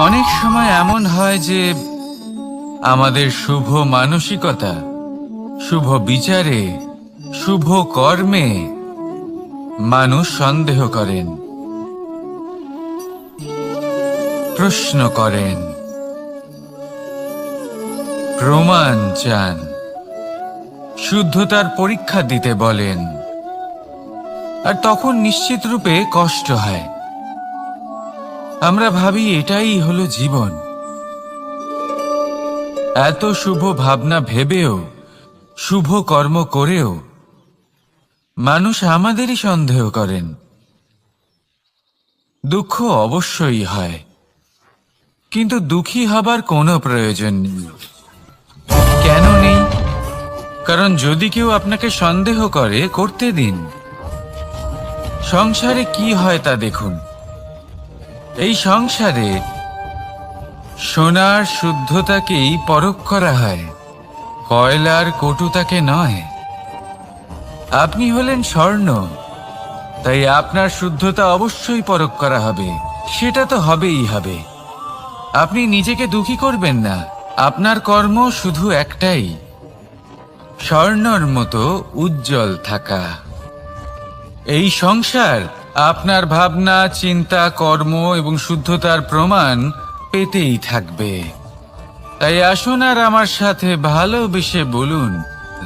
অনেক সময় এমন হয় যে আমাদের শুভ মানসিকতা, শুভ বিচারে, শুভ কর্মে মানুষ সন্দেহ করেন, প্রশ্ন করেন, প্রমাণ চান, শুদ্ধতার পরীক্ষা দিতে বলেন। আর তখন নিশ্চিত রূপে কষ্ট হয়। আমরা ভাবি এটাই হলো জীবন। এত শুভ ভাবনা ভেবেও, শুভ কর্ম করেও মানুষ আমাদেরই সন্দেহ করেন। দুঃখ অবশ্যই হয়, কিন্তু দুঃখী হবার কোনো প্রয়োজন নেই। কেন নেই? কারণ যদি কেউ আপনাকে সন্দেহ করে, করতে দিন। সংসারে কি হয় তা দেখুন। এই সংসারে সোনার শুদ্ধতাকেই পরখ করা হয়, কয়লার কটুতাকে নয়। আপনি হলেন স্বর্ণ, তাই আপনার শুদ্ধতা অবশ্যই পরখ করা হবে। সেটা তো হবেই হবে। আপনি নিজেকে দুঃখী করবেন না। আপনার কর্ম শুধু একটাই, স্বর্ণর মতো উজ্জ্বল থাকা। এই সংসার আপনার ভাবনা, চিন্তা, কর্ম এবং শুদ্ধতার প্রমাণ পেতেই থাকবে। তাই আসুন আর আমার সাথে ভালোবেসে বলুন,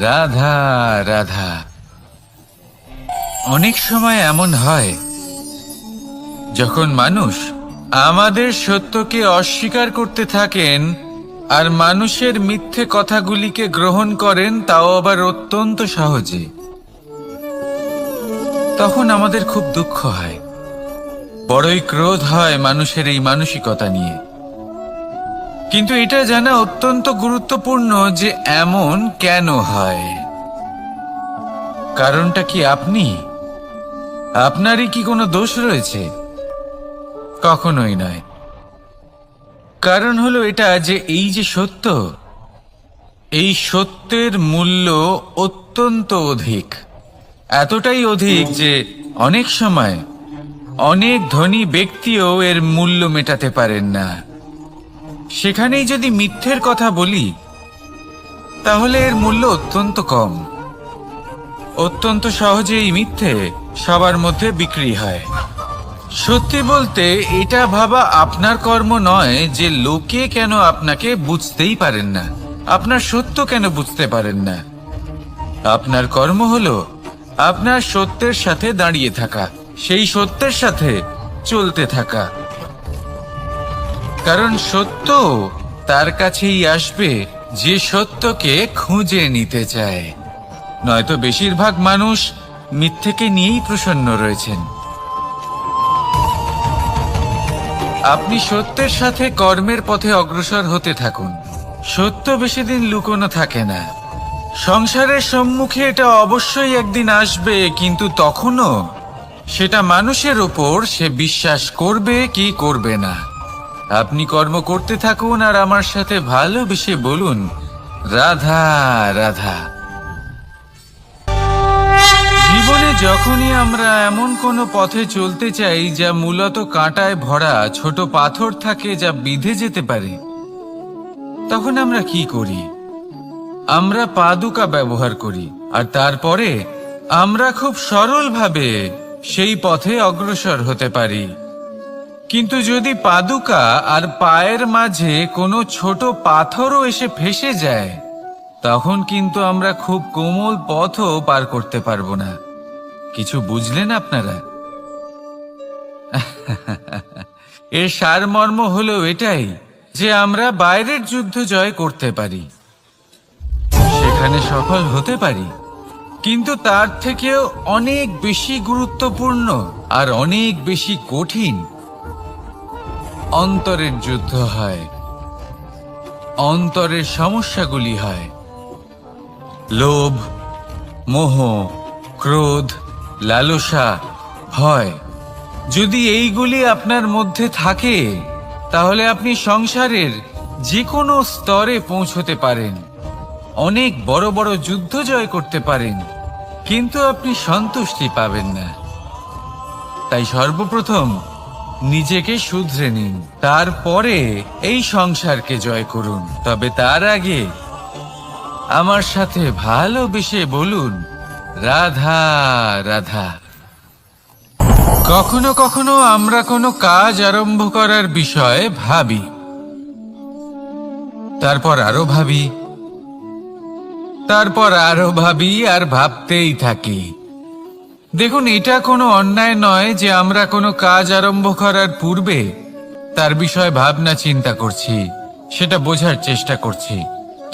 রাধা রাধা। অনেক সময় এমন হয় যখন মানুষ আমাদের সত্যকে অস্বীকার করতে থাকেন আর মানুষের মিথ্যে কথাগুলিকে গ্রহণ করেন, তাও আবার অত্যন্ত সহজে। তখন আমাদের খুব দুঃখ হয়, বড়ই ক্রোধ হয় মানুষের এই মানসিকতা নিয়ে। কিন্তু এটা জানা অত্যন্ত গুরুত্বপূর্ণ যে এমন কেন হয়। কারণটা কি আপনারই কি কোনো দোষ রয়েছে? কখনোই নয়। কারণ হলো এটা যে এই যে সত্য, এই সত্যের মূল্য অত্যন্ত অধিক। এতটাই অধিক যে অনেক সময় অনেক ধনী ব্যক্তিও এর মূল্য মেটাতে পারেন না। সেখানেই যদি মিথ্যের কথা বলি, তাহলে এর মূল্য অত্যন্ত কম। অত্যন্ত সহজেই মিথ্যে সবার মধ্যে বিক্রি হয়। সত্যি বলতে এটা ভাবা আপনার কর্ম নয় যে লোকে কেন আপনাকে বুঝতেই পারেন না, আপনার সত্য কেন বুঝতে পারেন না। আপনার কর্ম হলো আপনার সত্যের সাথে দাঁড়িয়ে থাকা, সেই সত্যের সাথে চলতে থাকা। কারণ সত্য তার কাছেই আসবে যে সত্যকে খুঁজে নিতে চায়। নয়তো বেশিরভাগ মানুষ মিথ্যেকে নিয়েই প্রসন্ন রয়েছেন। আপনি সত্যের সাথে কর্মের পথে অগ্রসর হতে থাকুন। সত্য বেশি দিন লুকোনো থাকে না। সংসারের সম্মুখে এটা অবশ্যই একদিন আসবে, কিন্তু তখনও সেটা মানুষের ওপর সে বিশ্বাস করবে কি করবে না। আপনি কর্ম করতে থাকুন আর আমার সাথে ভালোবেসে বলুন, রাধা রাধা। জীবনে যখনই আমরা এমন কোনো পথে চলতে চাই যা মূলত কাঁটায় ভরা ছোট পাথর থাকে, যা বিঁধে যেতে পারে, তখন আমরা কি করি? আমরা পাদুকা ব্যবহার করি আর তারপরে আমরা খুব সরলভাবে সেই পথে অগ্রসর হতে পারি। কিন্তু যদি পাদুকা আর পায়ের মাঝে কোনো ছোট পাথরও এসে ফেঁসে যায়, তখন কিন্তু আমরা খুব কোমল পথও পার করতে পারবো না। কিছু বুঝলেন আপনারা? এর সারমর্ম হলো এটাই যে আমরা বাইরের যুদ্ধ জয় করতে পারি, সেখানে সফল হতে পারি, কিন্তু তার থেকেও অনেক বেশি গুরুত্বপূর্ণ আর অনেক বেশি কঠিন অন্তরের যুদ্ধ হয়। অন্তরের সমস্যাগুলি হয় লোভ, মোহ, ক্রোধ, লালসা, ভয়। যদি এইগুলি আপনার মধ্যে থাকে, তাহলে আপনি সংসারের যে কোনো স্তরে পৌঁছতে পারেন, অনেক বড় বড় যুদ্ধ জয় করতে পারেন, কিন্তু আপনি সন্তুষ্টি পাবেন না। তাই সর্বপ্রথম নিজেকে শুধরে নিন, তারপরে এই সংসারকে জয় করুন। তবে তার আগে আমার সাথে ভালোবেসে বলুন, রাধা রাধা। কখনো কখনো আমরা কোনো কাজ আরম্ভ করার বিষয়ে ভাবি, তারপর আরো ভাবি, তারপর আরো ভাবি, আর ভাবতেই থাকি। দেখুন, এটা কোনো অন্যায় নয় যে আমরা কোনো কাজ আরম্ভ করার পূর্বে তার বিষয়ে ভাবনা চিন্তা করছি, সেটা বোঝার চেষ্টা করছি,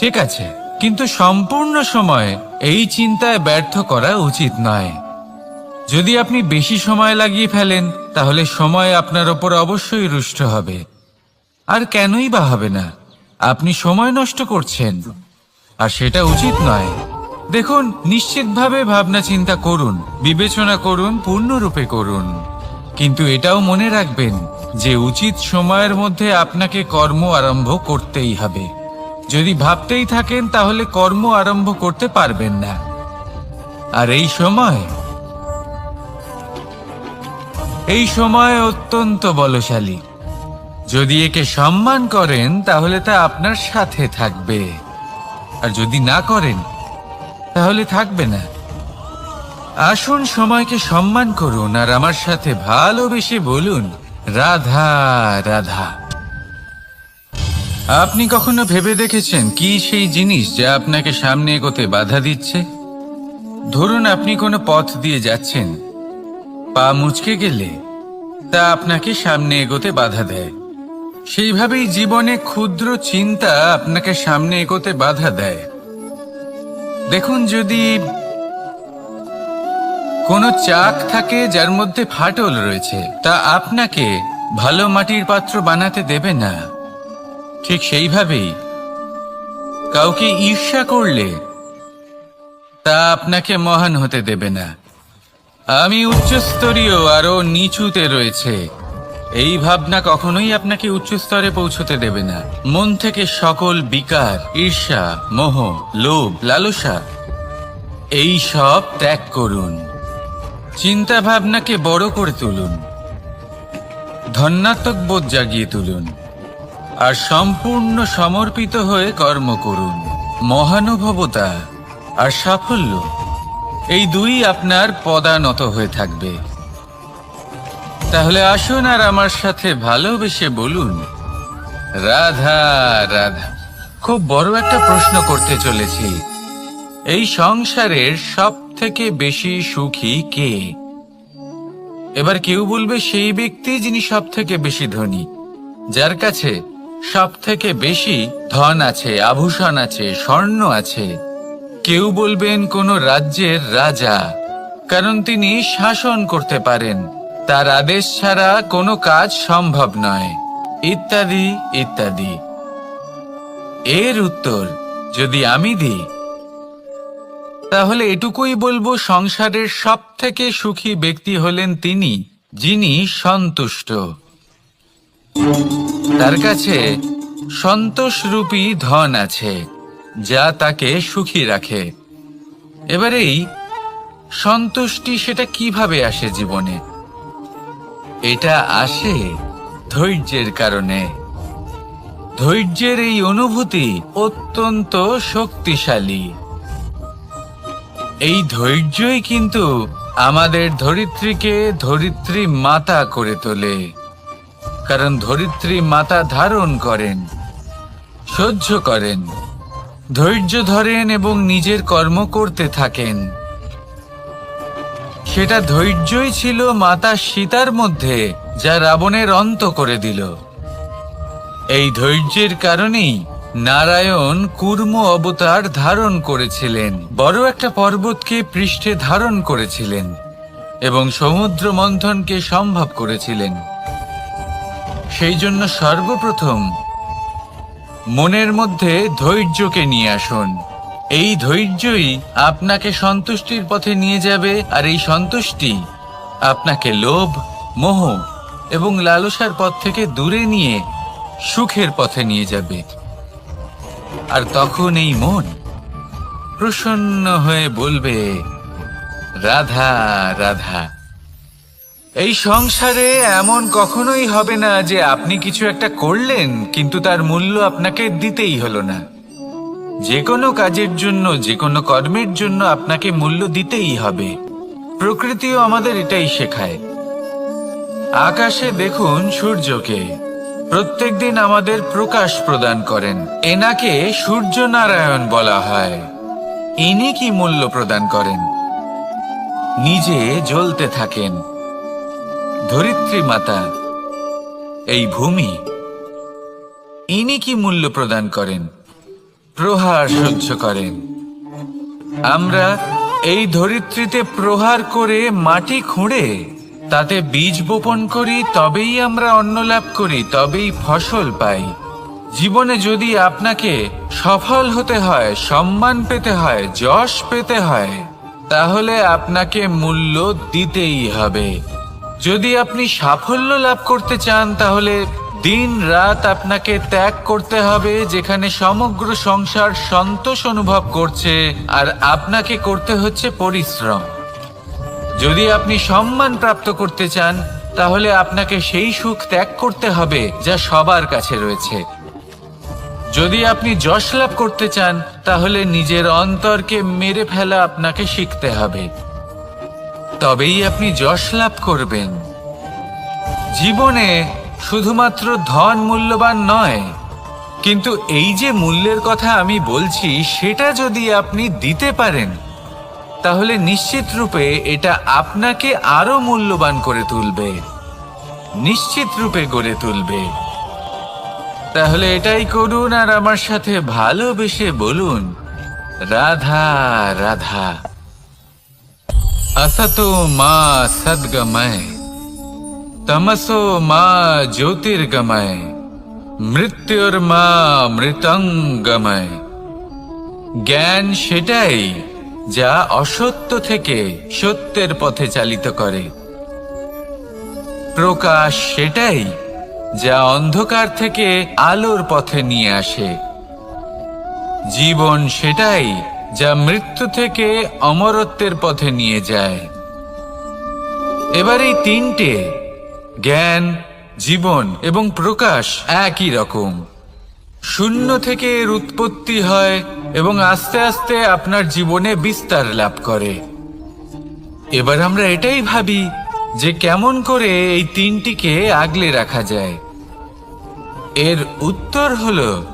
ঠিক আছে। কিন্তু সম্পূর্ণ সময় এই চিন্তায় ব্যর্থ করা উচিত নয়। যদি আপনি বেশি সময় লাগিয়ে ফেলেন, তাহলে সময় আপনার ওপর অবশ্যই রুষ্ট হবে। আর কেনই বা হবে না? আপনি সময় নষ্ট করছেন, আর সেটা উচিত নয়। দেখুন, নিশ্চিতভাবে ভাবনা চিন্তা করুন, বিবেচনা করুন, পূর্ণরূপে করুন, কিন্তু এটাও মনে রাখবেন যে উচিত সময়ের মধ্যে আপনাকে কর্ম আরম্ভ করতেই হবে। যদি ভাবতেই থাকেন, তাহলে কর্ম আরম্ভ করতে পারবেন না। আর এই সময় অত্যন্ত বলশালী। যদি একে সম্মান করেন, তাহলে তা আপনার সাথে থাকবে, আর যদি না করেন, তাহলে থাকবে না। আসুন, সময়কে সম্মান করুন, আর আমার সাথে ভালোবেসে বলুন, রাধা রাধা। আপনি কখনো ভেবে দেখেছেন কি সেই জিনিস যা আপনাকে সামনে এগোতে বাধা দিচ্ছে? ধরুন, আপনি কোনো পথ দিয়ে যাচ্ছেন, পা মুচকে গেলে তা আপনাকে সামনে এগোতে বাধা দেয়। সেইভাবেই জীবনে ক্ষুদ্র চিন্তা আপনাকে সামনে এগোতে বাধা দেয়। দেখুন, যদি কোনো চাক থাকে যার মধ্যে ফাটল রয়েছে, তা আপনাকে ভালো মাটির পাত্র বানাতে দেবে না। ঠিক সেইভাবেই কাউকে ঈর্ষা করলে তা আপনাকে মহান হতে দেবে না। আমি উচ্চস্তরীয়, আরো নিচুতে রয়েছে, এই ভাবনা কখনোই আপনাকে উচ্চ স্তরে পৌঁছতে দেবে না। মন থেকে সকল বিকার, ঈর্ষা, মোহ, লোভ, লালসা এই সব ত্যাগ করুন। চিন্তা ভাবনাকে বড় করে তুলুন, ধন্যাত্মক বোধ জাগিয়ে তুলুন, আর সম্পূর্ণ সমর্পিত হয়ে কর্ম করুন। মহানুভবতা আর সাফল্য এই দুই আপনার পদানত হয়ে থাকবে। তাহলে আসুন, আর আমার সাথে ভালোবেসে বলুন, রাধা রাধা। খুব বড় একটা প্রশ্ন করতে চলেছি, এই সংসারের সব থেকে বেশি সুখী কে? এবার কেউ বলবে সেই ব্যক্তি যিনি সব থেকে বেশি ধনী, যার কাছে সব থেকে বেশি ধন আছে, আভূষণ আছে, স্বর্ণ আছে। কেউ বলবেন কোনো রাজ্যের রাজা, কারণ তিনি শাসন করতে পারেন, তার আদেশ ছাড়া কোনো কাজ সম্ভব নয়, ইত্যাদি ইত্যাদি। এর উত্তর যদি আমি দিই, তাহলে এটুকুই বলবো, সংসারের সব থেকে সুখী ব্যক্তি হলেন তিনি যিনি সন্তুষ্ট। তার কাছে সন্তোষরূপী ধন আছে, যা তাকে সুখী রাখে। এবার এই সন্তুষ্টি, সেটা কিভাবে আসে জীবনে? এটা আসে ধৈর্যের কারণে। ধৈর্যের এই অনুভূতি অত্যন্ত শক্তিশালী। এই ধৈর্যই কিন্তু আমাদের ধরিত্রীকে ধরিত্রী মাতা করে তোলে, কারণ ধরিত্রী মাতা ধারণ করেন, সহ্য করেন, ধৈর্য ধরেন এবং নিজের কর্ম করতে থাকেন। সেটা ধৈর্যই ছিল মাতা সীতার মধ্যে, যা রাবণের অন্ত করে দিল। এই ধৈর্যের কারণেই নারায়ণ কুর্ম অবতার ধারণ করেছিলেন, বড় একটা পর্বতকে পৃষ্ঠে ধারণ করেছিলেন এবং সমুদ্র মন্থনকে সম্ভব করেছিলেন। সেই জন্য সর্বপ্রথম মনের মধ্যে ধৈর্যকে নিয়ে আসুন। এই ধৈর্যই আপনাকে সন্তুষ্টির পথে নিয়ে যাবে, আর এই সন্তুষ্টি আপনাকে লোভ, মোহ এবং লালসার পথ থেকে দূরে নিয়ে সুখের পথে নিয়ে যাবে। আর তখন এই মন প্রসন্ন হয়ে বলবে, রাধা রাধা। এই সংসারে এমন কখনোই হবে না যে আপনি কিছু একটা করলেন কিন্তু তার মূল্য আপনাকে দিতেই হলো না। যে কোনো কাজের জন্য, যে কোনো কর্মের জন্য আপনাকে মূল্য দিতেই হবে। প্রকৃতিও আমাদের এটাই শেখায়। আকাশে দেখুন সূর্যকে, প্রত্যেকদিন আমাদের প্রকাশ প্রদান করেন। এনাকে সূর্য নারায়ণ বলা হয়। ইনি কি মূল্য প্রদান করেন? নিজে জ্বলতে থাকেন। ধরিত্রী মাতা, এই ভূমি, ইনি কি মূল্য প্রদান করেন? প্রহার সহ্য করেন। আমরা এই ধরিত্রীতে প্রহার করে মাটি খুঁড়ে তাতে বীজ বপন করি, তবেই আমরা অন্ন লাভ করি, তবেই ফসল পাই। জীবনে যদি আপনাকে সফল হতে হয়, সম্মান পেতে হয়, যশ পেতে হয়, তাহলে আপনাকে মূল্য দিতেই হবে। যদি আপনি সাফল্য লাভ করতে চান, তাহলে দিন রাত আপনাকে ত্যাগ করতে হবে, যেখানে সমগ্র সংসার সন্তোষ অনুভব করছে আর আপনাকে করতে হচ্ছে পরিশ্রম। যদি আপনি সম্মান প্রাপ্ত করতে চান, তাহলে আপনাকে সেই সুখ ত্যাগ করতে হবে যা সবার কাছে রয়েছে। যদি আপনি যশ লাভ করতে চান, তাহলে নিজের অন্তরকে মেরে ফেলা আপনাকে শিখতে হবে, তবেই আপনি যশ লাভ করবেন। জীবনে শুধুমাত্র ধন মূল্যবান নয়, কিন্তু এই যে মূল্যের কথা আমি বলছি, সেটা যদি আপনি দিতে পারেন, তাহলে নিশ্চিত রূপে এটা আপনাকে আরো মূল্যবান করে তুলবে, নিশ্চিত রূপে গড়ে তুলবে। তাহলে এটাই করুন আর আমার সাথে ভালোবেসে বলুন, রাধা রাধা। असतो मा सद्गमय, तमसो मा ज्योतिर्गमय, মৃত্যুর্মা মৃতঙ্গময়। জ্ঞান সেটাই যা অসত্য থেকে সত্যের পথে চালিত করে। প্রকাশ সেটাই যা অন্ধকার থেকে আলোর পথে নিয়ে আসে। জীবন সেটাই যা মৃত্যু থেকে অমরত্বের পথে নিয়ে যায়। এবার এই তিনটে, জ্ঞান, জীবন এবং প্রকাশ, একই রকম। শূন্য থেকে এর উৎপত্তি হয় এবং আস্তে আস্তে আপনার জীবনে বিস্তার লাভ করে। এবার আমরা এটাই ভাবি যে কেমন করে এই তিনটিকে আগলে রাখা যায়। এর উত্তর হলো,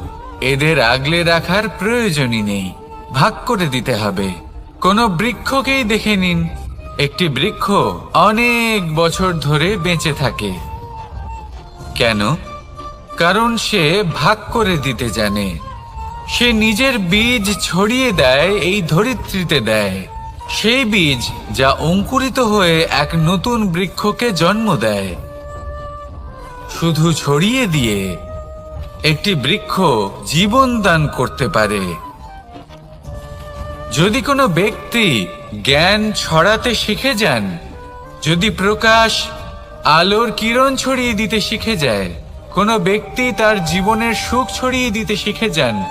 এদের আগলে রাখার প্রয়োজনই নেই, ভাগ করে দিতে হবে। কোনো বৃক্ষকেই দেখে নিন, একটি বৃক্ষ অনেক বছর ধরে বেঁচে থাকে। কেন? কারণ সে ভাগ করে দিতে জানে। সে নিজের বীজ ছড়িয়ে দেয়, এই ধরিত্রীতে দেয়, সেই বীজ যা অঙ্কুরিত হয়ে এক নতুন বৃক্ষকে জন্ম দেয়। শুধু ছড়িয়ে দিয়ে একটি বৃক্ষ জীবন দান করতে পারে। যদি কোনো ব্যক্তি জ্ঞান ছড়াতে শিখে যান, যদি প্রকাশ, আলোর কিরণ ছড়িয়ে দিতে শিখে যায়, কোনো ব্যক্তি তার জীবনের সুখ ছড়িয়ে দিতে শিখে যান,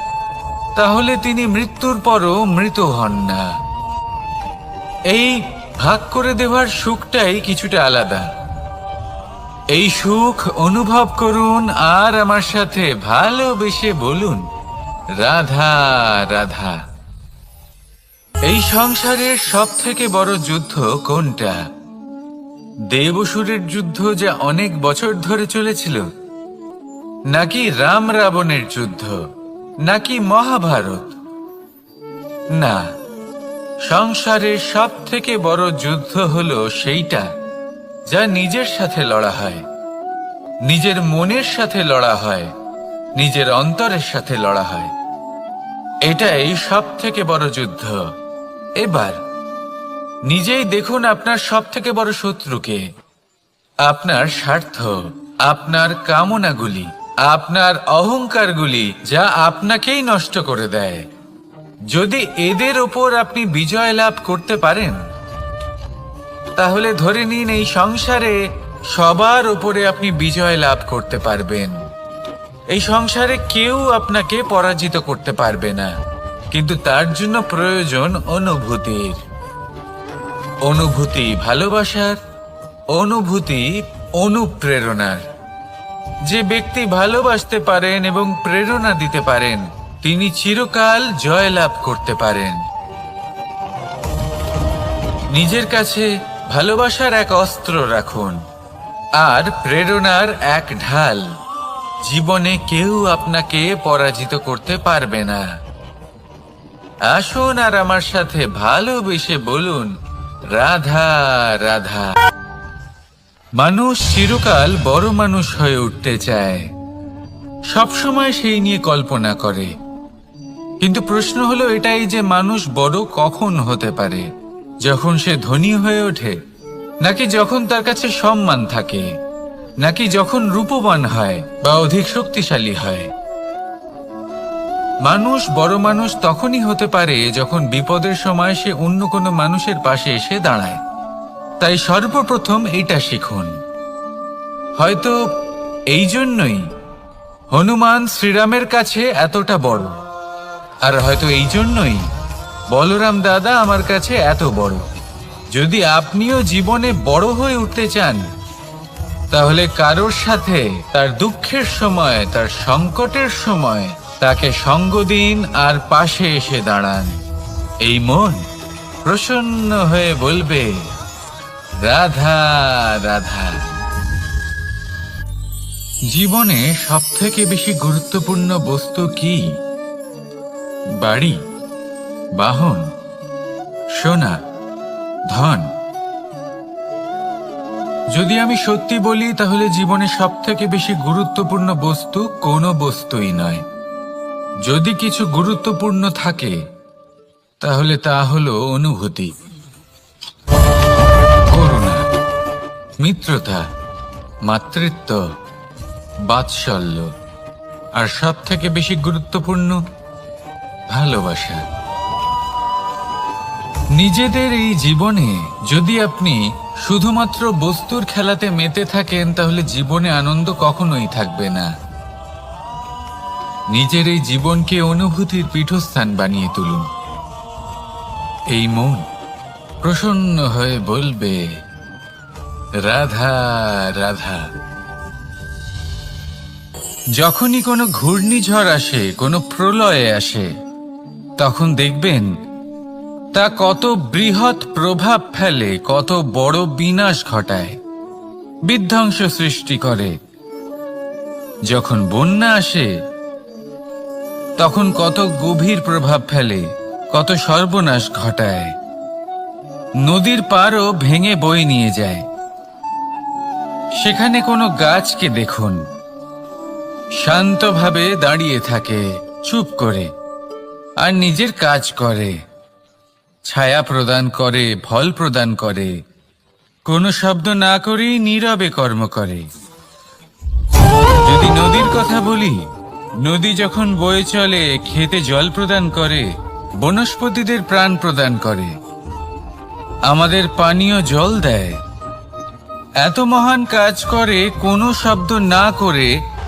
তাহলে তিনি মৃত্যুর পরও মৃত হন না। এই ভাগ করে দেওয়ার সুখটাই কিছুটা আলাদা। এই সুখ অনুভব করুন আর আমার সাথে ভালোবেসে বলুন, রাধা রাধা। এই সংসারের সব থেকে বড় যুদ্ধ কোনটা? দেব-অসুরের যুদ্ধ যা অনেক বছর ধরে চলেছিল, নাকি রাম রাবণের যুদ্ধ, নাকি মহাভারত? না, সংসারের সব থেকে বড় যুদ্ধ হলো সেইটা যা নিজের সাথে লড়া হয়, নিজের মনের সাথে লড়া হয়, নিজের অন্তরের সাথে লড়া হয়। এটাই সব থেকে বড় যুদ্ধ। এবার নিজেই দেখুন আপনার সব থেকে বড় শত্রুকে। আপনার স্বার্থ, আপনার কামনাগুলি, আপনার অহংকারগুলি, যা আপনাকেই নষ্ট করে দেয়। যদি এদের ওপর আপনি বিজয় লাভ করতে পারেন, তাহলে ধরে নিন এই সংসারে সবার উপরে আপনি বিজয় লাভ করতে পারবেন। এই সংসারে কেউ আপনাকে পরাজিত করতে পারবে না, কিন্তু তার জন্য প্রয়োজন অনুভূতির। অনুভূতি ভালোবাসার, অনুভূতি অনুপ্রেরণার। যে ব্যক্তি ভালোবাসতে পারেন এবং প্রেরণা দিতে পারেন তিনি চিরকাল জয়লাভ করতে পারেন। নিজের কাছে ভালোবাসার এক অস্ত্র রাখুন আর প্রেরণার এক ঢাল। জীবনে কেউ আপনাকে পরাজিত করতে পারবে না। আসুন আর আমার সাথে ভালোবেসে বলুন, রাধা রাধা। মানুষ চিরকাল বড় মানুষ হয়ে উঠতে চায়, সবসময় সেই নিয়ে কল্পনা করে। কিন্তু প্রশ্ন হলো এটাই যে মানুষ বড় কখন হতে পারে? যখন সে ধনী হয়ে ওঠে, নাকি যখন তার কাছে সম্মান থাকে, নাকি যখন রূপবান হয় বা অধিক শক্তিশালী হয়? মানুষ বড় মানুষ তখনই হতে পারে যখন বিপদের সময় সে অন্য কোনো মানুষের পাশে এসে দাঁড়ায়। তাই সর্বপ্রথম এটা শিখুন। হয়তো এই জন্যই হনুমান শ্রীরামের কাছে এতটা বড়, আর হয়তো এই জন্যই বলরাম দাদা আমার কাছে এত বড়। যদি আপনিও জীবনে বড় হয়ে উঠতে চান, তাহলে কারোর সাথে তার দুঃখের সময়, তার সংকটের সময় তাকে সঙ্গ দিন আর পাশে এসে দাঁড়ান। এই মন প্রসন্ন হয়ে বলবে, রাধা রাধা। জীবনে সবথেকে বেশি গুরুত্বপূর্ণ বস্তু কি? বাড়ি, বাহন, সোনা, ধন? যদি আমি সত্যি বলি তাহলে জীবনে সবথেকে বেশি গুরুত্বপূর্ণ বস্তু কোনো বস্তুই নয়। যদি কিছু গুরুত্বপূর্ণ থাকে তাহলে তা হলো অনুভূতি, করুণা, মিত্রতা, মাতৃত্ব, বাৎসল্য, আর সবথেকে বেশি গুরুত্বপূর্ণ ভালোবাসা। নিজেদের এই জীবনে যদি আপনি শুধুমাত্র বস্তুর খেলাতে মেতে থাকেন তাহলে জীবনে আনন্দ কখনোই থাকবে না। নিজের এই জীবনকে অনুভূতির পীঠস্থান বানিয়ে তুলুন। এই মন প্রসন্ন হয়ে বলবে, রাধা রাধা। যখনই কোনো ঘূর্ণিঝড় আসে, কোনো প্রলয় আসে, তখন দেখবেন তা কত বৃহৎ প্রভাব ফেলে, কত বড় বিনাশ ঘটায়, বিধ্বংস সৃষ্টি করে। যখন বন্যা আসে তখন কত গভীর প্রভাব ফেলে, কত সর্বনাশ ঘটায়। নদীর পাড়ও ভেঙে বয়ে নিয়ে যায়। সেখানে কোনো গাছকে দেখুন, শান্তভাবে দাঁড়িয়ে থাকে, চুপ করে, আর নিজের কাজ করে, ছায়া প্রদান করে, ফল প্রদান করে, কোনো শব্দ না করেই নীরবে কর্ম করে। যদি নদীর কথা বলি, নদী যখন বয়ে চলে খেতে জল প্রদান করে, বনস্পতিদের প্রাণ প্রদান করে, আমাদের পানীয় জল দেয়। এত মহান কাজ করে কোনো শব্দ না করে,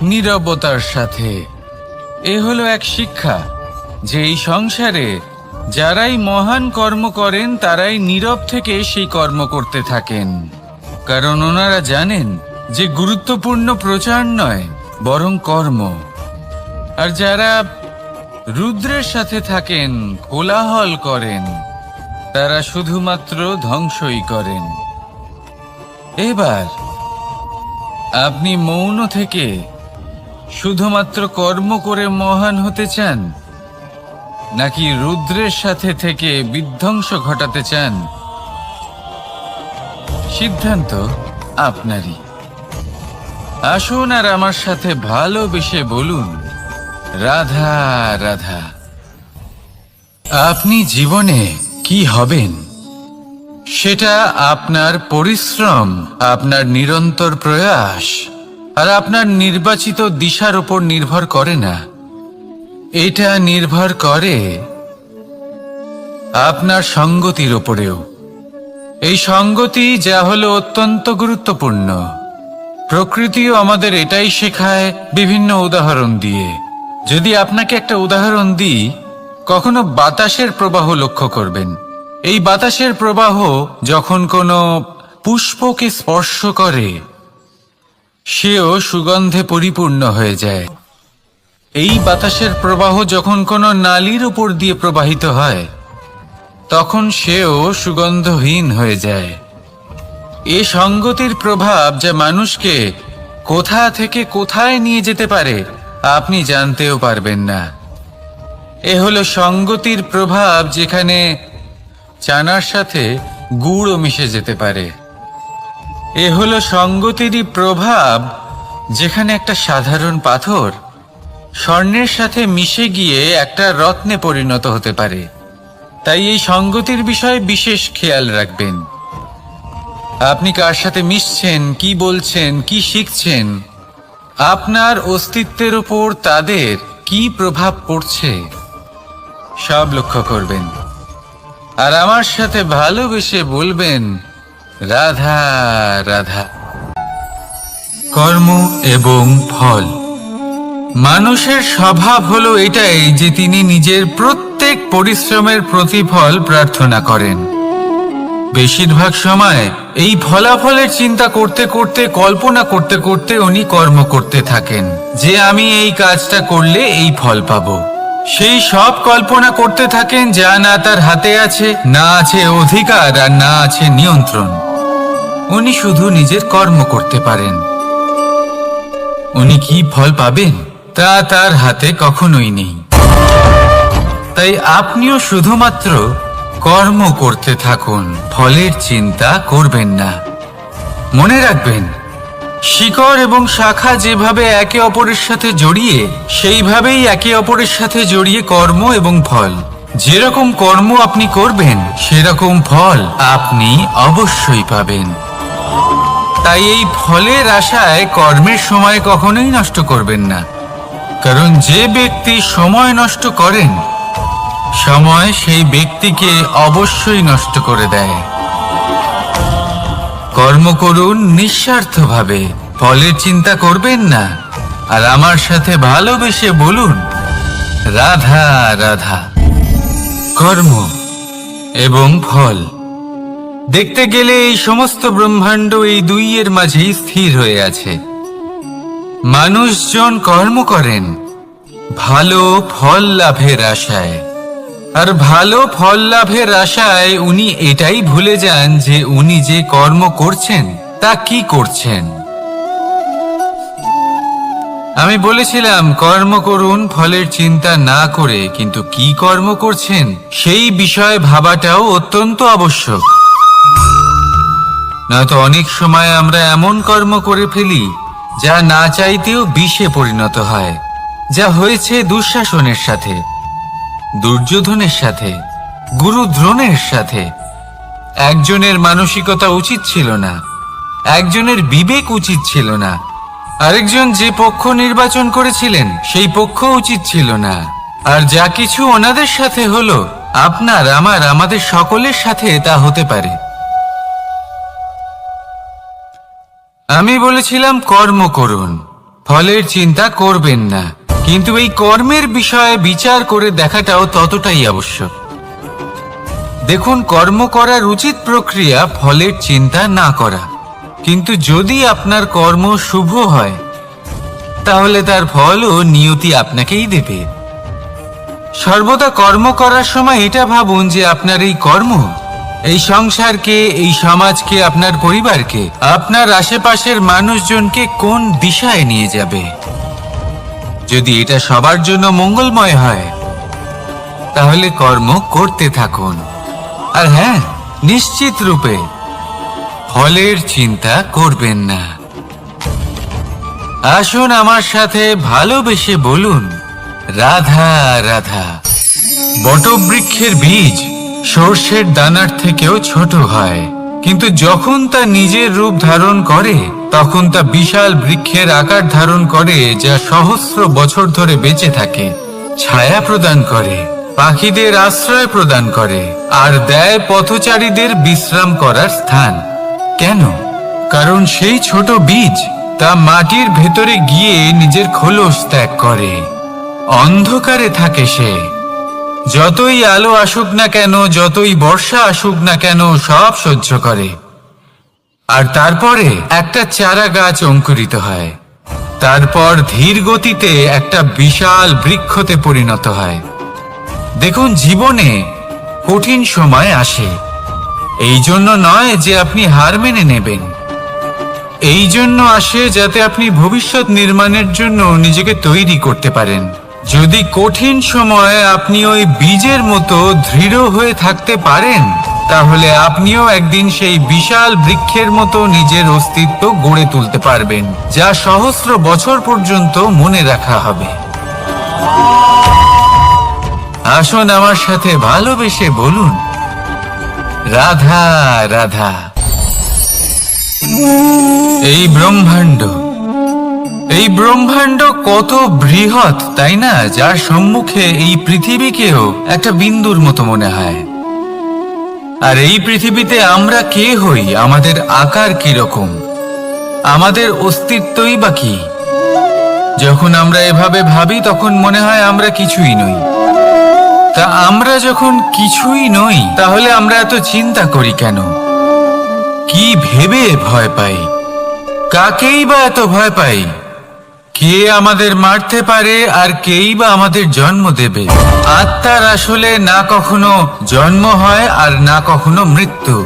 নীরবতার সাথে। এ হলো এক শিক্ষা যে এই সংসারে যারাই মহান কর্ম করেন তারাই নীরব থেকে সেই কর্ম করতে থাকেন, কারণ ওনারা জানেন যে গুরুত্বপূর্ণ প্রচার নয় বরং কর্ম। আর যারা রুদ্রের সাথে থাকেন, কোলাহল করেন, তারা শুধুমাত্র ধ্বংসই করেন। এবার আপনি মৌন থেকে শুধুমাত্র কর্ম করে মহান হতে চান, নাকি রুদ্রের সাথে থেকে বিধ্বংস ঘটাতে চান? সিদ্ধান্ত আপনারই। আসুন আর আমার সাথে ভালোবেসে বলুন, রাধা রাধা। আপনি জীবনে কি হবেন সেটা আপনার পরিশ্রম, আপনার নিরন্তর প্রয়াস আর আপনার নির্বাচিত দিশার উপর নির্ভর করে না। এটা নির্ভর করে আপনার সঙ্গতির উপরেও। এই সঙ্গতি যা হলো অত্যন্ত গুরুত্বপূর্ণ। প্রকৃতিও আমাদের এটাই শেখায় বিভিন্ন উদাহরণ দিয়ে। যদি আপনাকে একটা উদাহরণ দিই, কখনো বাতাসের প্রবাহ লক্ষ্য করবেন। এই বাতাসের প্রবাহ যখন কোনো পুষ্পকে স্পর্শ করে সেও সুগন্ধে পরিপূর্ণ হয়ে যায়। এই বাতাসের প্রবাহ যখন কোনো নালীর উপর দিয়ে প্রবাহিত হয় তখন সেও সুগন্ধহীন হয়ে যায়। এ সঙ্গতির প্রভাব যা মানুষকে কোথা থেকে কোথায় নিয়ে যেতে পারে আপনি জানতেও পারবেন না। এ হলো সঙ্গতির প্রভাব, যেখানে চানার সাথে গুড়ও মিশে যেতে পারে। এ হলো সঙ্গতিরই প্রভাব, যেখানে একটা সাধারণ পাথর স্বর্ণের সাথে মিশে গিয়ে একটা রত্নে পরিণত হতে পারে। তাই এই সঙ্গতির বিষয়ে বিশেষ খেয়াল রাখবেন। আপনি কার সাথে মিশছেন, কি বলছেন, কি শিখছেন, আপনার অস্তিত্বের উপর তাদের কি প্রভাব পড়ছে সব লক্ষ্য করবেন। আর আমার সাথে ভালোবেসে বলবেন, রাধা রাধা। কর্ম এবং ফল। মানুষের স্বভাব হলো এটাই যে তিনি নিজের প্রত্যেক পরিশ্রমের প্রতিফল প্রার্থনা করেন। বেশিরভাগ সময় এই ফলাফলের চিন্তা করতে করতে, কল্পনা করতে করতে উনি কর্ম করতে থাকেন যে আমি এই কাজটা করলে এই ফল পাবো। সেই সব কল্পনা করতে থাকেন যা না তার হাতে আছে, না আছে অধিকার, আর না আছে নিয়ন্ত্রণ। উনি শুধু নিজের কর্ম করতে পারেন। উনি কি ফল পাবেন তা তার হাতে কখনোই নেই। তাই আপনিও শুধুমাত্র কর্ম করতে থাকুন, ফলের চিন্তা করবেন না। মনে রাখবেন, শিকড় এবং শাখা যেভাবে একে অপরের সাথে জড়িয়ে, সেইভাবেই একে অপরের সাথে জড়িয়ে কর্ম এবং ফল। যেরকম কর্ম আপনি করবেন সেরকম ফল আপনি অবশ্যই পাবেন। তাই এই ফলের আশায় কর্মের সময় কখনোই নষ্ট করবেন না, কারণ যে ব্যক্তি সময় নষ্ট করেন সময় সেই ব্যক্তিকে অবশ্যই নষ্ট করে দেয়। কর্ম করুন নিঃস্বার্থভাবে, ফলের চিন্তা করবেন না। আর আমার সাথে ভালোবেসে বলুন, রাধা রাধা। কর্ম এবং ফল। দেখতে গেলে এই সমস্ত ব্রহ্মাণ্ড এই দুইয়ের মাঝেই স্থির হয়ে আছে। মানুষজন কর্ম করেন ভালো ফল লাভের আশায়, আর ভালো ফল লাভের আশায় উনি এটাই ভুলে যান যে উনি যে কর্ম করছেন তা কি করছেন। আমি বলেছিলাম কর্ম করুন ফলের চিন্তা না করে, কিন্তু কি কর্ম করছেন সেই বিষয়ে ভাবাটাও অত্যন্ত আবশ্যক। নয়তো অনেক সময় আমরা এমন কর্ম করে ফেলি যা না চাইতেও বিষে পরিণত হয়, যা হয়েছে দুঃশাসনের সাথে, দুর্যোধনের সাথে, গুরু দ্রোণের সাথে। একজনের মানসিকতা উচিত ছিল না, একজনের বিবেক উচিত ছিল না, আরেকজন যে পক্ষ নির্বাচন করেছিলেন সেই পক্ষ উচিত ছিল না। আর যা কিছু ওনাদের সাথে হলো, আপনার, আমার, আমাদের সকলের সাথে তা হতে পারে। আমি বলেছিলাম কর্ম করুন, ফলের চিন্তা করবেন না, কিন্তু এই কর্মের বিষয়ে বিচার করে দেখাটাও ততটাই আবশ্যক। দেখুন, কর্ম করার উচিত প্রক্রিয়া ফলের চিন্তা না করা, কিন্তু যদি আপনার কর্ম শুভ হয় তাহলে তার ফলও নিয়তি আপনাকেই দেবে। সর্বদা কর্ম করার সময় এটা ভাবুন যে আপনার এই কর্ম এই সংসারকে, এই সমাজকে, আপনার পরিবারকে, আপনার আশেপাশের মানুষজনকে কোন দিশায় নিয়ে যাবে। যদি এটা সবার জন্য মঙ্গলময় হয় তাহলে কর্ম করতে থাকুন। আর হ্যাঁ, নিশ্চিত রূপে ফলের চিন্তা করবেন না। আসুন আমার সাথে ভালোবেসে বলুন, রাধা রাধা। বটবৃক্ষের বীজ সর্ষের দানার থেকেও ছোট হয়, কিন্তু যখন তা নিজের রূপ ধারণ করে তখন তা বিশাল বৃক্ষের আকার ধারণ করে, যা সহস্র বছর ধরে বেঁচে থাকে, ছায়া প্রদান করে, পাখিদের আশ্রয় প্রদান করে, আর দেয় পথচারীদের বিশ্রাম করার স্থান। কেন? কারণ সেই ছোট বীজ তা মাটির ভেতরে গিয়ে নিজের খোলস ত্যাগ করে। অন্ধকারে থাকে সে, যতই আলো আসুক না কেন, যতই বর্ষা আসুক না কেন, সব সহ্য করে। আর তারপরে একটা চারা গাছ অঙ্কুরিত হয়, তারপর ধীর গতিতে একটা বিশাল বৃক্ষতে পরিণত হয়। দেখুন, জীবনে কঠিন সময় আসে, এই জন্য নয় যে আপনি হার মেনে নেবেন, এই জন্য আসে যাতে আপনি ভবিষ্যৎ নির্মাণের জন্য নিজেকে তৈরি করতে পারেন। যদি কঠিন সময়ে আপনি ওই বীজের মতো দৃঢ় হয়ে থাকতে পারেন, তাহলে আপনিও একদিন সেই বিশাল বৃক্ষের মতো নিজের অস্তিত্ব গড়ে তুলতে পারবেন, যা সহস্র বছর পর্যন্ত মনে রাখা হবে। আসুন আমার সাথে ভালোবেসে বলুন, রাধা রাধা। এই ব্রহ্মাণ্ড কত বৃহৎ, তাই না? যার সম্মুখে এই পৃথিবীকেও একটা বিন্দুর মতো মনে হয়। আর এই পৃথিবীতে আমরা কে হই, আমাদের আকার কি রকম, আমাদের অস্তিত্বই বা কি? যখন আমরা এভাবে ভাবি তখন মনে হয় আমরা কিছুই নই। তা আমরা যখন কিছুই নই, তাহলে আমরা এত চিন্তা করি কেন? কি ভেবে ভয় পাই? কাকেই বা এত ভয় পাই? কে আমাদের মারতে পারে আর কেই বা আমাদের জন্ম দেবে? আত্মার আসলে না কখনো জন্ম হয় আর না কখনো মৃত্যু।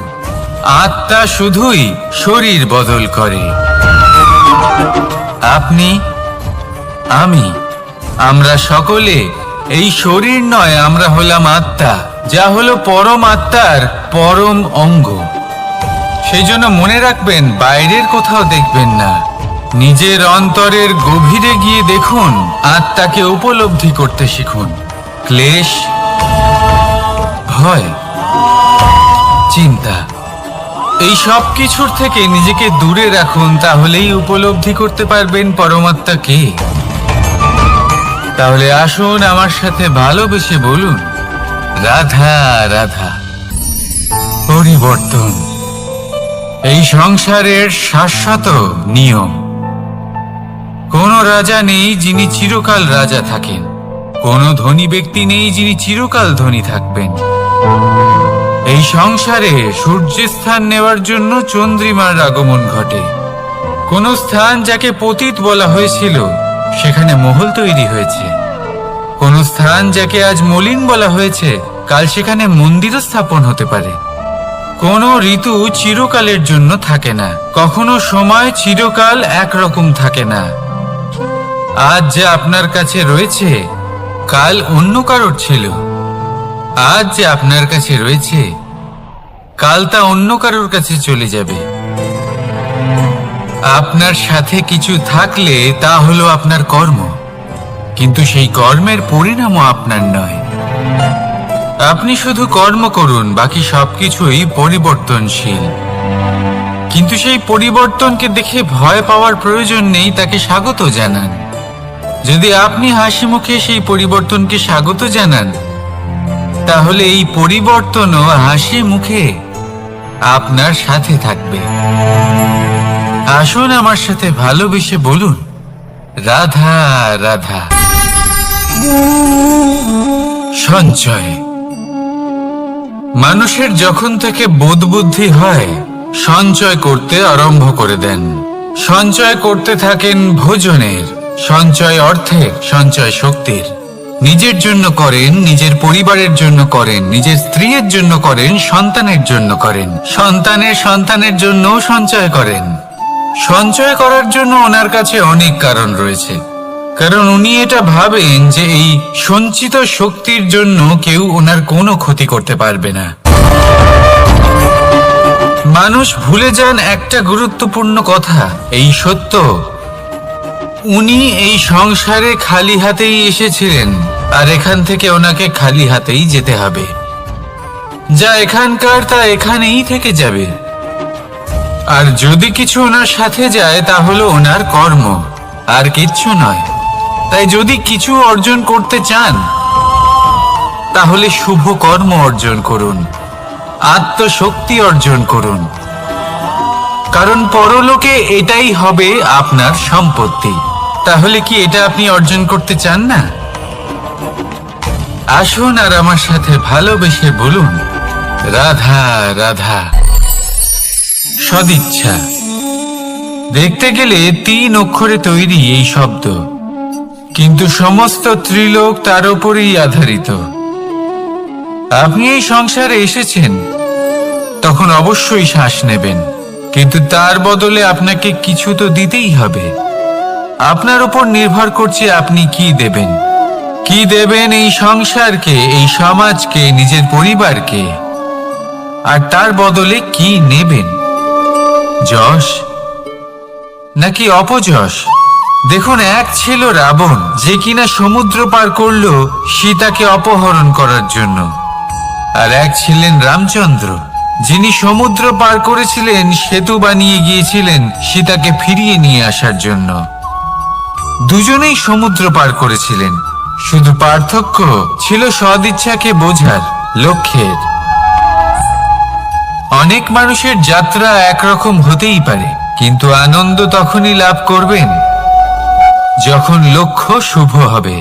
আত্মা শুধুই শরীর বদল করে। আপনি, আমি, আমরা সকলে এই শরীর নয়, আমরা হলাম আত্মা, যা হলো পরম আত্মার পরম অঙ্গ। সেই জন্য মনে রাখবেন, বাইরের কোথাও দেখবেন না, নিজের অন্তরের গভীরে গিয়ে দেখুন, আত্মাকে উপলব্ধি করতে শিখুন। ক্লেশ, ভয়, চিন্তা, এই সব কিছুর থেকে নিজেকে দূরে রাখুন, তাহলেই উপলব্ধি করতে পারবেন পরমাত্মা কে। তাহলে আসুন আমার সাথে ভালোবেসে বলুন, রাধা রাধা। পরিবর্তন এই সংসারের শাশ্বত নিয়ম। কোনো রাজা নেই যিনি চিরকাল রাজা থাকেন, কোনো ধনী ব্যক্তি নেই যিনি চিরকাল ধনী থাকবেন। এই সংসারে সূর্যের স্থান নেওয়ার জন্য চন্দ্রিমার আগমন ঘটে। কোন স্থান যাকে পতিত বলা হয়েছিল, সেখানে মহল তৈরি হয়েছে। কোন স্থান যাকে আজ মলিন বলা হয়েছে, কাল সেখানে মন্দিরও স্থাপন হতে পারে। কোনো ঋতু চিরকালের জন্য থাকে না, কখনো সময় চিরকাল একরকম থাকে না। আজ যে আপনার কাছে রয়েছে, কাল অন্য কারোর ছিল। আজ যে আপনার কাছে রয়েছে, কাল তা অন্য কারোর কাছে চলে যাবে। আপনার সাথে কিছু থাকলে তা হলো আপনার কর্ম, কিন্তু সেই কর্মের পরিণামও আপনার নয়। আপনি শুধু কর্ম করুন, বাকি সবকিছুই পরিবর্তনশীল। কিন্তু সেই পরিবর্তনকে দেখে ভয় পাওয়ার প্রয়োজন নেই, তাকে স্বাগত জানান। যদি আপনি হাসি মুখে সেই পরিবর্তনকে স্বাগত জানান, তাহলে এই পরিবর্তনও হাসি মুখে আপনার সাথে থাকবে। আসুন আমার সাথে ভালোবেসে বলুন, রাধা রাধা। সঞ্চয়। মানুষের যখন থেকে বোধ বুদ্ধি হয়, সঞ্চয় করতে আরম্ভ করে দেন। সঞ্চয় করতে থাকেন ভোজনের, সঞ্চয় অর্থের, সঞ্চয় শক্তির। নিজের জন্য করেন, নিজের পরিবারের জন্য করেন, নিজের স্ত্রীর জন্য করেন, সন্তানের জন্য করেন, সন্তানের সন্তানের জন্যও সঞ্চয় করেন। সঞ্চয় করার জন্য ওনার কাছে অনেক কারণ রয়েছে, কারণ উনি এটা ভাবেন যে এই সঞ্চিত শক্তির জন্য কেউ ওনার কোনো ক্ষতি করতে পারবে না। মানুষ ভুলে যান একটা গুরুত্বপূর্ণ কথা, এই সত্য, উনি এই সংসারে খালি হাতেই এসেছিলেন, আর এখান থেকে ওনাকে খালি হাতেই যেতে হবে। যা এখানকার তা এখানেই থেকে যাবে। আর যদি কিছু ওনার সাথে যায়, তা হলো ওনার কর্ম, আর কিচ্ছু নয়। তাই যদি কিছু অর্জন করতে চান, তাহলে শুভ কর্ম অর্জন করুন, আত্মশক্তি অর্জন করুন, কারণ পরলোকে এটাই হবে আপনার সম্পত্তি। তাহলে কি এটা আপনি অর্জন করতে চান না? আসুন আর আমার সাথে ভালোবেসে বলুন, রাধা রাধা। সদিচ্ছা। দেখতে গেলে 3 অক্ষরে তৈরি এই শব্দ, কিন্তু সমস্ত ত্রিলোক তার উপরেই আধারিত। আপনি এই সংসারে এসেছেন, তখন অবশ্যই শ্বাস নেবেন, কিন্তু তার বদলে আপনাকে কিছু তো দিতেই হবে। আপনার উপর নির্ভর করছে আপনি কি দেবেন। কি দেবেন এই সংসারকে, এই সমাজকে, নিজের পরিবারকে, আর তার বদলে কি নেবেন? যশ নাকি অপযশ? দেখুন, এক ছিল রাবণ, যে কিনা সমুদ্র পার করল সীতাকে অপহরণ করার জন্য, আর এক ছিলেন রামচন্দ্র, যিনি সমুদ্র পার করেছিলেন, সেতু বানিয়ে গিয়েছিলেন সীতাকে ফিরিয়ে নিয়ে আসার জন্য। দুজনেই সমুদ্র পার করেছিলেন, শুধু পার্থক্য ছিল সদিচ্ছাকে বোঝার লক্ষ্যের। অনেক মানুষের যাত্রা একরকম হতেই পারে, কিন্তু আনন্দ তখনই লাভ করবেন যখন লক্ষ্য শুভ হবে,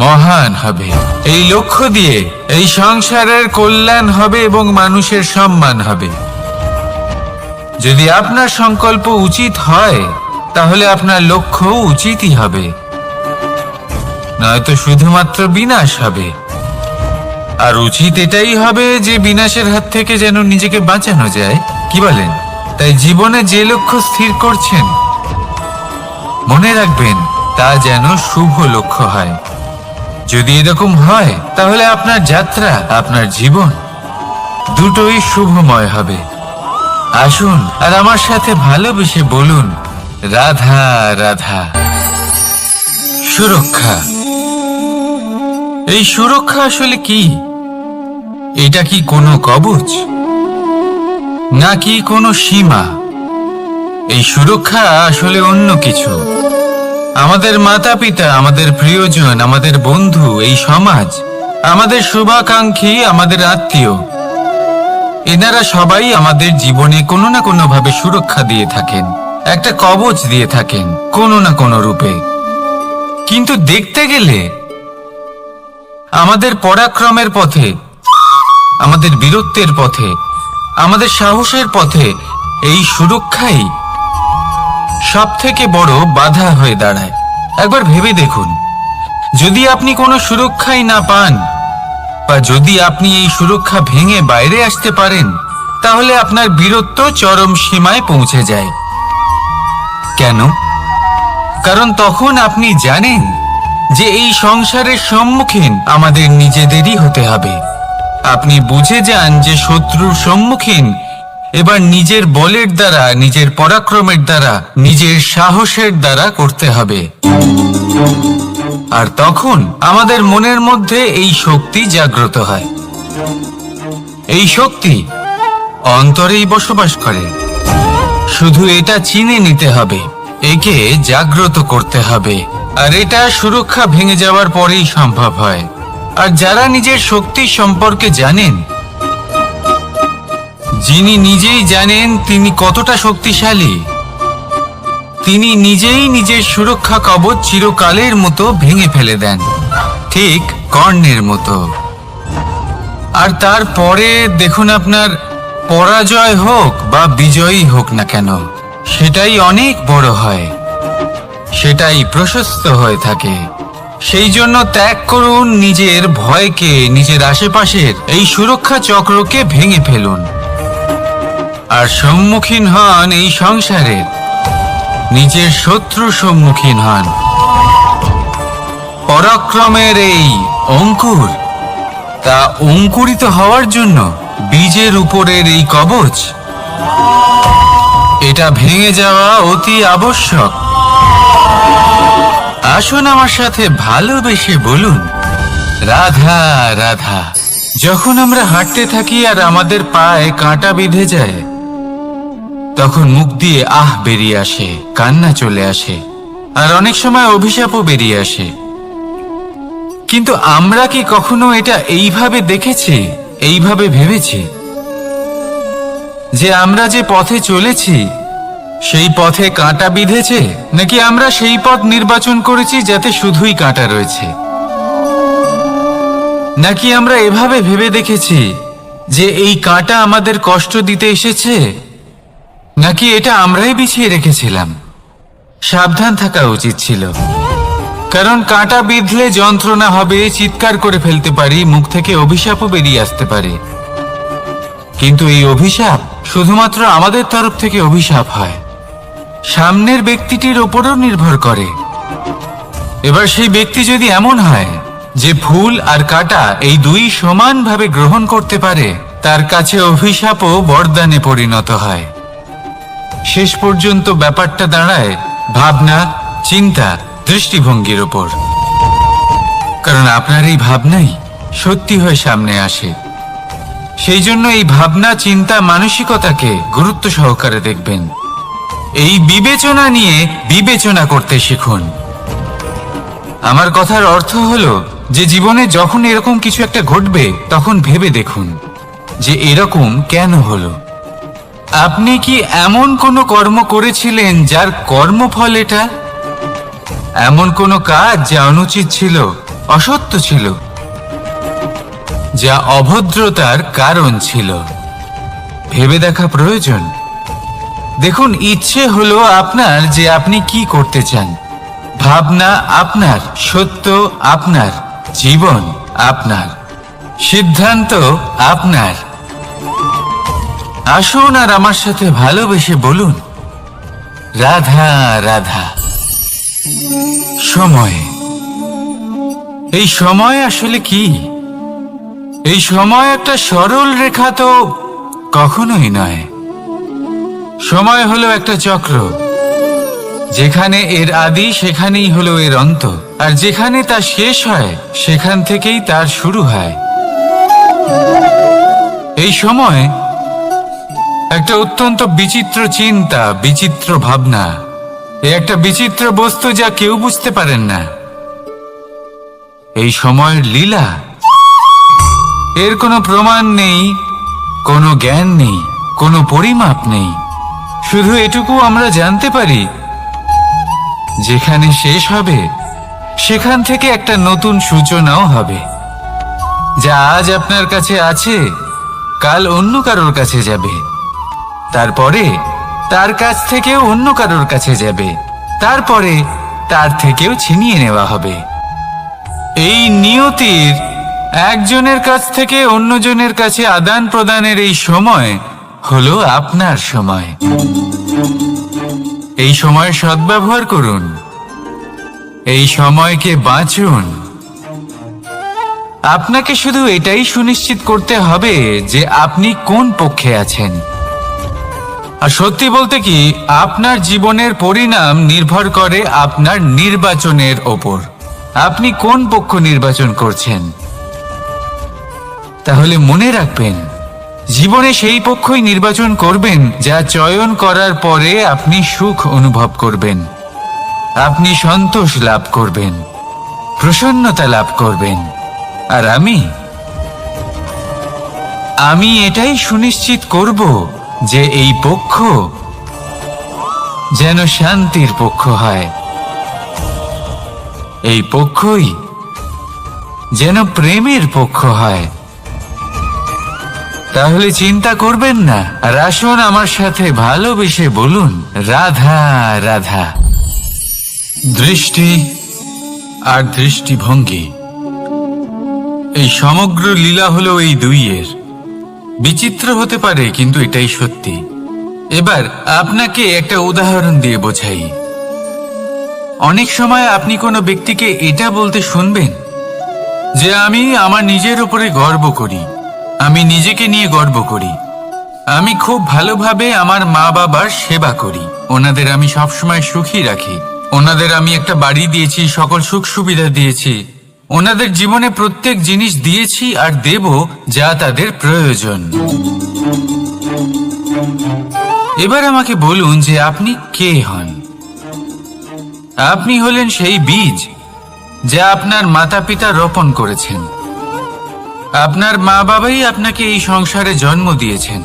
মহান হবে। এই লক্ষ্য দিয়ে এই সংসারের কল্যাণ হবে এবং মানুষের সম্মান হবে। যদি আপনার সংকল্প উচিত হয়, তাহলে আপনার লক্ষ্য উচিতই হবে, নয়তো শুধুমাত্র বিনাশ হবে। আর উচিত এটাই হবে যে বিনাশের হাত থেকে যেন নিজেকে বাঁচানো যায়, কি বলেন? তাই জীবনে যে লক্ষ্য স্থির করছেন, মনে রাখবেন তা যেন শুভ লক্ষ্য হয়। যদি এরকম হয়, তাহলে আপনার যাত্রা, আপনার জীবন দুটোই শুভময় হবে। আসুন আর আমার সাথে ভালোবেসে বলুন, রাধা রাধা। সুরক্ষা। এই সুরক্ষা আসলে কি? এটা কি কোনো কবচ, নাকি কোনো সীমা? এই সুরক্ষা আসলে অন্য কিছু। আমাদের মাতা পিতা, আমাদের প্রিয়জন, আমাদের বন্ধু, এই সমাজ, আমাদের শুভাকাঙ্ক্ষী, আমাদের আত্মীয়, এনারা সবাই আমাদের জীবনে কোনো না কোনো ভাবে সুরক্ষা দিয়ে থাকেন, একটা কবচ দিয়ে থাকেন কোনো না কোনো রূপে। কিন্তু দেখতে গেলে আমাদের পরাক্রমের পথে, আমাদের বীরত্বের পথে, আমাদের সাহসের পথে এই সুরক্ষাই সব থেকে বড় বাধা হয়ে দাঁড়ায়। একবার ভেবে দেখুন, যদি আপনি কোনো সুরক্ষাই না পান, বা যদি আপনি এই সুরক্ষা ভেঙে বাইরে আসতে পারেন, তাহলে আপনার বীরত্ব চরম সীমায় পৌঁছে যায়। কেন? কারণ তখন আপনি জানেন যে এই সংসারের সম্মুখীন আমাদের নিজেদেরই হতে হবে। আপনি বুঝে যান যে শত্রুর সম্মুখীন এবার নিজের বলের দ্বারা, নিজের পরাক্রমের দ্বারা, নিজের সাহসের দ্বারা করতে হবে। আর তখন আমাদের মনের মধ্যে এই শক্তি জাগ্রত হয়। এই শক্তি অন্তরেই বসবাস করে, শুধু এটা চিনে নিতে হবে, একে জাগ্রত করতে হবে। আর এটা সুরক্ষা ভেঙে যাওয়ার পরেই সম্ভব হয়। আর যারা নিজের শক্তি সম্পর্কে জানেন, যিনি নিজেই জানেন তিনি কতটা শক্তিশালী, তিনি নিজেই নিজের সুরক্ষা কবচ চিরকালের মতো ভেঙে ফেলে দেন, ঠিক কর্ণের মতো। আর তারপরে দেখুন, আপনার পরাজয় হোক বা বিজয়ী হোক না কেন, সেটাই অনেক বড় হয়, সেটাই প্রশস্ত হয়ে থাকে। সেই জন্য ত্যাগ করুন নিজের ভয়কে, নিজের আশেপাশের এই সুরক্ষা চক্রকে ভেঙে ফেলুন, আর সম্মুখীন হন এই সংসারের নিজের শত্রু সম্মুখীন হন। পরাক্রমের এই অঙ্কুর, তা অঙ্কুরিত হওয়ার জন্য বীজের উপরের এই কবচ, এটা ভেঙে যাওয়া অতি আবশ্যক। আসুন আমার সাথে ভালোবেসে বলুন, রাধা রাধা। যখন আমরা হাঁটতে থাকি আর আমাদের পায়ে কাঁটা বিঁধে যায়, তখন মুখ দিয়ে আহ বেরিয়ে আসে, কান্না চলে আসে, আর অনেক সময় অভিশাপও বেরিয়ে আসে। কিন্তু আমরা কি কখনো এটা এইভাবে দেখেছি, এইভাবে ভেবেছি যে আমরা যে পথে চলেছি সেই পথে কাঁটা বিঁধেছে, নাকি আমরা সেই পথ নির্বাচন করেছি যাতে শুধুই কাঁটা রয়েছে? নাকি আমরা এভাবে ভেবে দেখেছি যে এই কাঁটা আমাদের কষ্ট দিতে এসেছে, নাকি এটা আমরাই বিছিয়ে রেখেছিলাম? সাবধান থাকা উচিত ছিল, কারণ কাঁটা বিঁধলে যন্ত্রণা হবে, চিৎকার করে ফেলতে পারি, মুখ থেকে অভিশাপও বেরিয়ে আসতে পারে। কিন্তু এই অভিশাপ শুধুমাত্র আমাদের তরফ থেকে অভিশাপ হয়, সামনের ব্যক্তিটির ওপরও নির্ভর করে। এবার সেই ব্যক্তি যদি এমন হয় যে ফুল আর কাঁটা এই দুই সমানভাবে গ্রহণ করতে পারে, তার কাছে অভিশাপও বরদানে পরিণত হয়। শেষ পর্যন্ত ব্যাপারটা দাঁড়ায় ভাবনা, চিন্তা, দৃষ্টিভঙ্গির ওপর। কারণ আপনার এই ভাবনাই সত্যি হয়ে সামনে আসে। সেই জন্য এই ভাবনা, চিন্তা, মানসিকতাকে গুরুত্ব সহকারে দেখবেন। এই বিবেচনা নিয়ে বিবেচনা করতে শিখুন। আমার কথার অর্থ হলো যে জীবনে যখন এরকম কিছু একটা ঘটবে, তখন ভেবে দেখুন যে এরকম কেন হলো। আপনি কি এমন কোনো কর্ম করেছিলেন যার কর্মফল এটা? এমন কোনো কাজ যা অনুচিত ছিল, অসত্য ছিল, যা অভদ্রতার কারণ ছিল? ভেবে দেখা প্রয়োজন। দেখুন, ইচ্ছে হলো আপনার যে আপনি কি করতে চান, ভাবনা আপনার, সত্য আপনার, জীবন আপনার, সিদ্ধান্ত আপনার। আসুন আর আমার সাথে ভালোবেসে বলুন, রাধা রাধা। সময়। এই সময় আসলে কি? এই সময় একটা সরল রেখা তো কখনোই নয়। সময় হলো একটা চক্র, যেখানে এর আদি সেখানেই হলো এর অন্ত, আর যেখানে তা শেষ হয় সেখান থেকেই তার শুরু হয়। এই সময় একটা অত্যন্ত বিচিত্র চিন্তা, বিচিত্র ভাবনা, একটা বিচিত্র বস্তু যা কেউ বুঝতে পারেন না। এই সময়ের লীলা, এর কোনো প্রমাণ নেই, কোনো জ্ঞান নেই, কোনো পরিমাপ নেই। শুধু এটুকু আমরা জানতে পারি, যেখানে শেষ হবে সেখান থেকে একটা নতুন সূচনাও হবে। যা আজ আপনার কাছে আছে, কাল অন্য কারোর কাছে যাবে, তারপরে তার কাছ থেকেও অন্য কারোর কাছে যাবে, তারপরে তার থেকেও ছিনিয়ে নেওয়া হবে। এই নিয়তির একজনের কাছ থেকে অন্যজনের কাছে আদান প্রদানের এই সময় হলো আপনার সময়। এই সময় সদ্ব্যবহার করুন, এই সময়কে বাঁচুন। আপনাকে শুধু এটাই সুনিশ্চিত করতে হবে যে আপনি কোন পক্ষে আছেন। আর সত্যি বলতে কি, আপনার জীবনের পরিণাম নির্ভর করে আপনার নির্বাচনের ওপর। আপনি কোন পক্ষ নির্বাচন করছেন? তাহলে মনে রাখবেন, জীবনে সেই পক্ষই নির্বাচন করবেন যা চয়ন করার পরে আপনি সুখ অনুভব করবেন, আপনি সন্তোষ লাভ করবেন, প্রসন্নতা লাভ করবেন। আর আমি এটাই সুনিশ্চিত করব যে এই পক্ষ যেন শান্তির পক্ষ হয়, এই পক্ষই যেন প্রেমের পক্ষ হয়। তাহলে চিন্তা করবেন না, আর আসুন আমার সাথে ভালোবেসে বলুন, রাধা রাধা। দৃষ্টি আর দৃষ্টিভঙ্গি, এই সমগ্র লীলা হলো এই দুইয়ের। বিচিত্র হতে পারে, কিন্তু এটাই সত্যি। এবার আপনাকে একটা উদাহরণ দিয়ে বোঝাই। অনেক সময় আপনি কোনো ব্যক্তিকে এটা বলতে শুনবেন যে আমি আমার নিজের উপরে গর্ব করি, আমি নিজেকে নিয়ে গর্ব করি, আমি খুব ভালোভাবে আমার মা বাবার সেবা করি, ওনাদের আমি সবসময় সুখী রাখি, ওনাদের আমি একটা বাড়ি দিয়েছি, সকল সুখ সুবিধা দিয়েছি, ওনাদের জীবনে প্রত্যেক জিনিস দিয়েছি আর দেব যা তাদের প্রয়োজন। এবার আমাকে বলুন যে আপনি কে হন? আপনি হলেন সেই বীজ যা আপনার মাতা পিতা রোপণ করেছেন। আপনার মা বাবাই আপনাকে এই সংসারে জন্ম দিয়েছেন।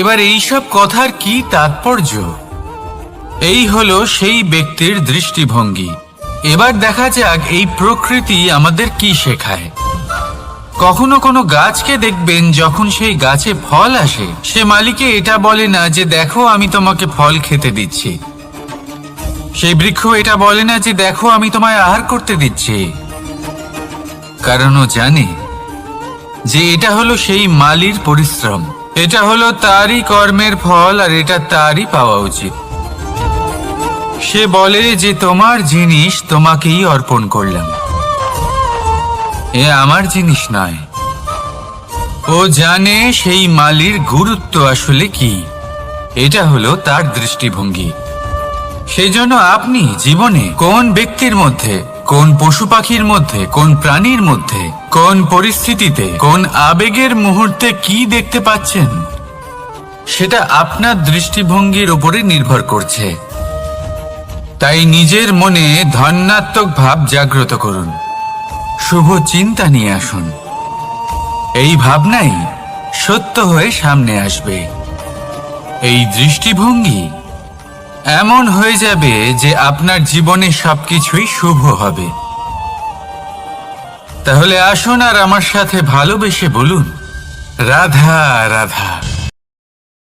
এবার এইসব কথার কি তাৎপর্য? এই হলো সেই ব্যক্তির দৃষ্টিভঙ্গি। এবার দেখা যাক এই প্রকৃতি আমাদের কি শেখায়। কখনো কোনো গাছকে দেখবেন, যখন সেই গাছে ফল আসে, সে মালিকে এটা বলে না যে দেখো আমি তোমাকে ফল খেতে দিচ্ছি। সেই বৃক্ষ এটা বলে না যে দেখো আমি তোমায় আহার করতে দিচ্ছি, কারণ ও জানে যে এটা হলো সেই মালির পরিশ্রম, এটা হলো তারই কর্মের ফল, আর এটা তারই পাওয়া উচিত। সে বলে যে তোমার জিনিস তোমাকেই অর্পণ করলাম, এ আমার জিনিস নয়। ও জানে সেই মালির গুরুত্ব আসলে কি, এটা হলো তার দৃষ্টিভঙ্গি। সেই জন্য আপনি জীবনে কোন ব্যক্তির মধ্যে, কোন পশু পাখির মধ্যে, কোন প্রাণীর মধ্যে, কোন পরিস্থিতিতে, কোন আবেগের মুহূর্তে কি দেখতে পাচ্ছেন, সেটা আপনার দৃষ্টিভঙ্গির উপরে নির্ভর করছে। তাই নিজের মনে ধনাত্মক ভাব জাগ্রত করুন, শুভ চিন্তা নিয়ে আসুন। এই ভাবনাই সত্য হয়ে সামনে আসবে। এই দৃষ্টিভঙ্গি এমন হয়ে যাবে যে আপনার জীবনে সবকিছুই শুভ হবে। তাহলে আসুন আর আমার সাথে ভালোবেসে বলুন, রাধা রাধা।